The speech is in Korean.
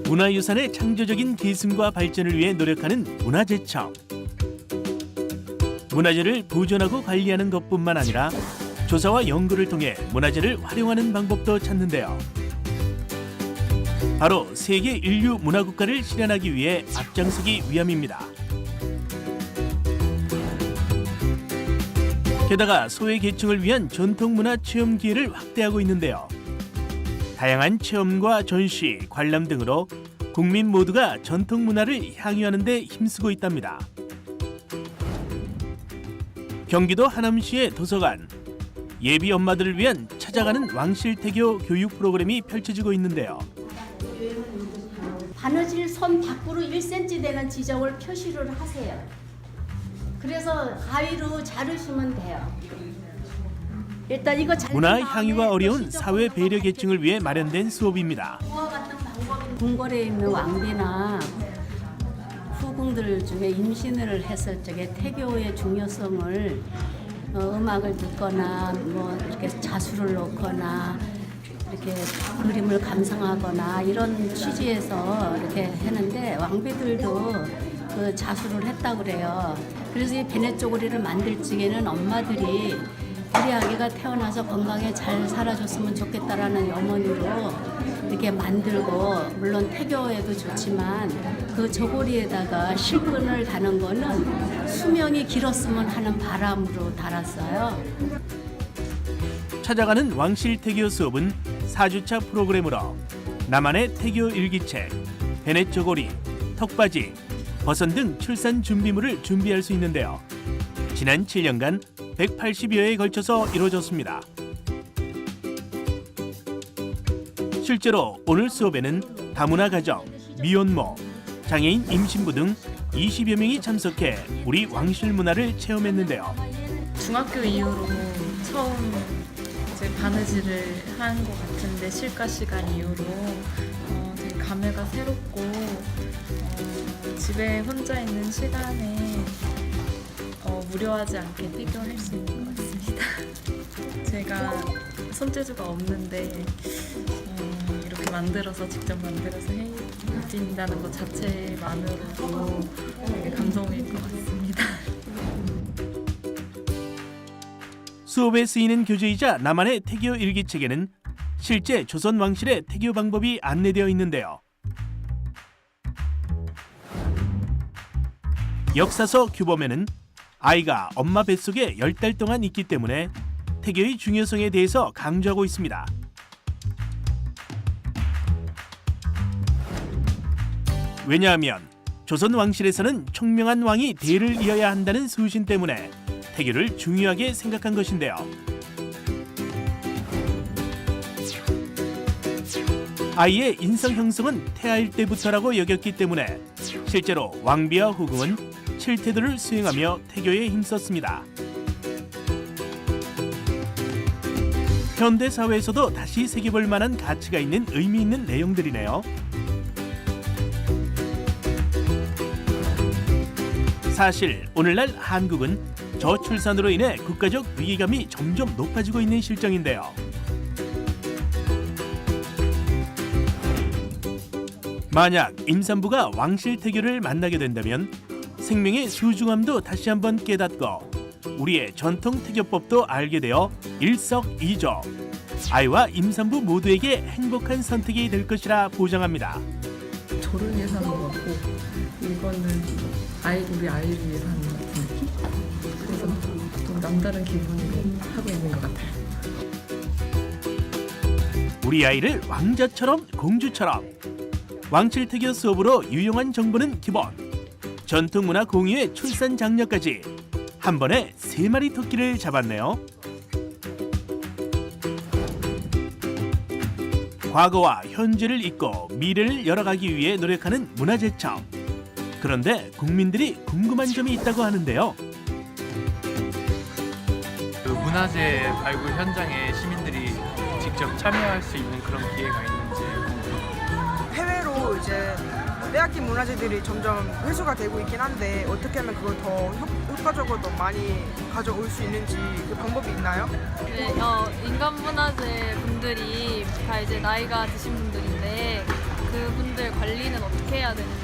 문화유산의 창조적인 계승과 발전을 위해 노력하는 문화재청. 문화재를 보존하고 관리하는 것뿐만 아니라 조사와 연구를 통해 문화재를 활용하는 방법도 찾는데요. 바로 세계 인류 문화국가를 실현하기 위해 앞장서기 위함입니다. 게다가 소외 계층을 위한 전통문화 체험 기회를 확대하고 있는데요. 다양한 체험과 전시, 관람 등으로 국민 모두가 전통문화를 향유하는 데 힘쓰고 있답니다. 경기도 하남시의 도서관, 예비 엄마들을 위한 찾아가는 왕실태교 교육 프로그램이 펼쳐지고 있는데요. 바느질 선 밖으로 1cm 되는 지점을 표시를 하세요. 그래서 가위로 자르시면 돼요. 일단 이거 문화 향유가 어려운 사회 배려 계층을 위해 마련된 수업입니다. 궁궐에 있는 왕비나 후궁들 중에 임신을 했을 적에 태교의 중요성을 음악을 듣거나 뭐 이렇게 자수를 놓거나 이렇게 그림을 감상하거나 이런 취지에서 이렇게 했는데 왕비들도 그 자수를 했다고 그래요. 그래서 이 베네쪼고리를 만들 적에는 엄마들이 우리 아기가 태어나서 건강에 잘 살아줬으면 좋겠다라는 염원으로 이렇게 만들고, 물론 태교에도 좋지만 그 저고리에다가 실끈을 다는 거는 수명이 길었으면 하는 바람으로 달았어요. 찾아가는 왕실태교 수업은 4주차 프로그램으로 나만의 태교 일기책, 베네쪼고리, 턱받이, 버선 등 출산 준비물을 준비할 수 있는데요. 지난 7년간 180여회에 걸쳐서 이루어졌습니다. 실제로 오늘 수업에는 다문화 가정, 미혼모, 장애인 임신부 등 20여 명이 참석해 우리 왕실 문화를 체험했는데요. 중학교 이후로 처음 이제 바느질을 한 것 같은데 실가 시간 이후로 되게 감회가 새롭고 집에 혼자 있는 시간에 무료하지 않게 태교할 수 있는 것 같습니다. 제가 손재주가 없는데 이렇게 만들어서 직접 만들어서 해드린다는 것 자체만으로도 되게 감동일 것 같습니다. 수업에 쓰이는 교재이자 나만의 태교 일기책에는 실제 조선 왕실의 태교 방법이 안내되어 있는데요. 역사서 규범에는 아이가 엄마 뱃속에 10달 동안 있기 때문에 태교의 중요성에 대해서 강조하고 있습니다. 왜냐하면 조선 왕실에서는 총명한 왕이 대를 이어야 한다는 수신 때문에 태교를 중요하게 생각한 것인데요. 아이의 인성 형성은 태아일 때부터라고 여겼기 때문에 실제로 왕비와 후궁은 7태도를 수행하며 태교에 힘썼습니다. 현대 사회에서도 다시 새겨볼 만한 가치가 있는 의미 있는 내용들이네요. 사실 오늘날 한국은 저출산으로 인해 국가적 위기감이 점점 높아지고 있는 실정인데요. 만약 임산부가 왕실 태교를 만나게 된다면 생명의 소중함도 다시 한번 깨닫고 우리의 전통 태교법도 알게 되어 일석이조 아이와 임산부 모두에게 행복한 선택이 될 것이라 보장합니다. 저를 위해서 하는 것 같고 이거는 우리 아이를 위해서 하는 것 같은 느낌? 그래서 좀 남다른 기분으로 하고 있는 것 같아요. 우리 아이를 왕자처럼 공주처럼 왕실태교 수업으로 유용한 정보는 기본, 전통문화 공유의 출산 장려까지 한 번에 3마리 토끼를 잡았네요. 과거와 현재를 잇고 미래를 열어가기 위해 노력하는 문화재청. 그런데 국민들이 궁금한 점이 있다고 하는데요. 그 문화재 발굴 현장에 시민들이 직접 참여할 수 있는 그런 기회가 있는지 궁금합니다. 해외로 이제 빼앗긴 문화재들이 점점 회수가 되고 있긴 한데 어떻게 하면 그걸 더 효과적으로 더 많이 가져올 수 있는지 그 방법이 있나요? 네, 인간 문화재 분들이 다 이제 나이가 드신 분들인데 그분들 관리 해야 되는데